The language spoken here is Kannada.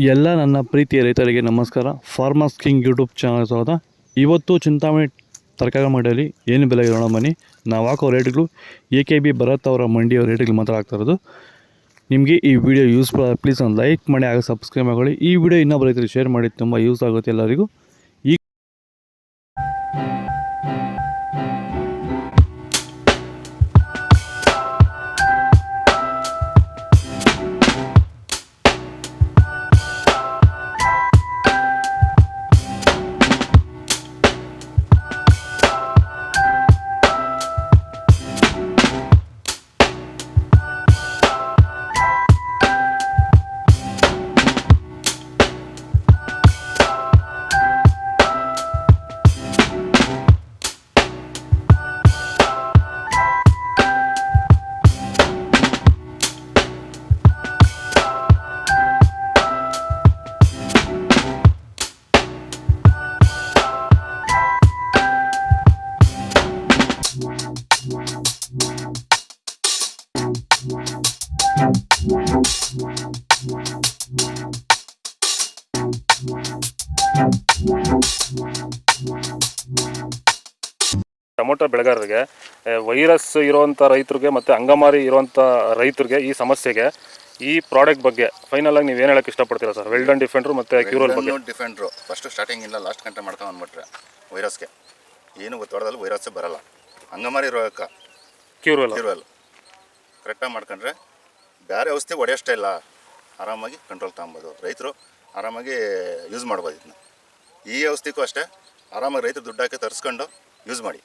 ಎಲ್ಲ ನನ್ನ ಪ್ರೀತಿಯ ರೈತರಿಗೆ ನಮಸ್ಕಾರ. ಫಾರ್ಮರ್ಸ್ ಕಿಂಗ್ ಯೂಟ್ಯೂಬ್ ಚಾನಲ್ ಸ್ವಾಗತ. ಇವತ್ತು ಚಿಂತಾಮಣಿ ತರಕಾರಿ ಮಂಡಿಯಲ್ಲಿ ಏನು ಬೆಲೆ ಇರೋಣ ಬನ್ನಿ. ನಾವು ಹಾಕೋ ರೇಟ್ಗಳು AKB ಭರತ್ ಅವರ ಮಂಡಿಯ ರೇಟ್ಗಳು ಮಾತ್ರ ಆಗ್ತಾ ಇರೋದು. ನಿಮಗೆ ಈ ವಿಡಿಯೋ ಯೂಸ್ಫುಲ್ ಆಗಿ ಪ್ಲೀಸ್ ಒಂದು ಲೈಕ್ ಮಾಡಿ, ಆಗ ಸಬ್ಸ್ಕ್ರೈಬ್ ಮಾಡಿ. ಈ ವಿಡಿಯೋ ಇನ್ನೊಬ್ಬ ರೈತರಿಗೆ ಶೇರ್ ಮಾಡಿ, ತುಂಬ ಯೂಸ್ ಆಗುತ್ತೆ ಎಲ್ಲರಿಗೂ. ಈ ಟೊಮೊಟೊ ಬೆಳೆಗಾರರಿಗೆ, ವೈರಸ್ ಇರುವಂಥ ರೈತರಿಗೆ ಮತ್ತು ಅಂಗಮಾರಿ ಇರುವಂಥ ರೈತರಿಗೆ ಈ ಸಮಸ್ಯೆಗೆ ಈ ಪ್ರಾಡಕ್ಟ್ ಬಗ್ಗೆ ಫೈನಲ್ ಆಗಿ ನೀವು ಏನು ಹೇಳಕ್ಕೆ ಇಷ್ಟಪಡ್ತೀರಾ ಸರ್? ವೆಲ್ಡನ್ ಡಿಫೆಂಡ್ರು ಮತ್ತು ಕ್ಯೂರಲ್ ಬಗ್ಗೆ. ಡಿಫೆಂಡ್ರು ಫಸ್ಟ್ ಸ್ಟಾರ್ಟಿಂಗ್ ಇಲ್ಲ ಲಾಸ್ಟ್ ಗಂಟೆ ಮಾಡ್ಕೊಂಡು ಅಂದ್ಬಿಟ್ರೆ ವೈರಸ್ಗೆ ಏನು ಗೊತ್ತಾಡೋದಲ್ಲಿ ವೈರಸ್ಸೇ ಬರಲ್ಲ. ಅಂಗಮಾರಿ ರೋಗಕ್ಕೆ ಕ್ಯೂರಲ್ ಕರೆಕ್ಟಾಗಿ ಮಾಡ್ಕೊಂಡ್ರೆ ಬೇರೆ ಔಷಧಿ ಹೊಡೆಯೋಷ್ಟೇ ಇಲ್ಲ, ಆರಾಮಾಗಿ ಕಂಟ್ರೋಲ್ ತಗೊಬೋದು. ರೈತರು ಆರಾಮಾಗಿ ಯೂಸ್ ಮಾಡ್ಬೋದು. ಇದನ್ನ ಈ ಔಷಧಿಗೂ ಅಷ್ಟೇ ಆರಾಮಾಗಿ ರೈತರು ದುಡ್ಡು ಹಾಕಿ ತರಿಸ್ಕೊಂಡು ಯೂಸ್ ಮಾಡಿ.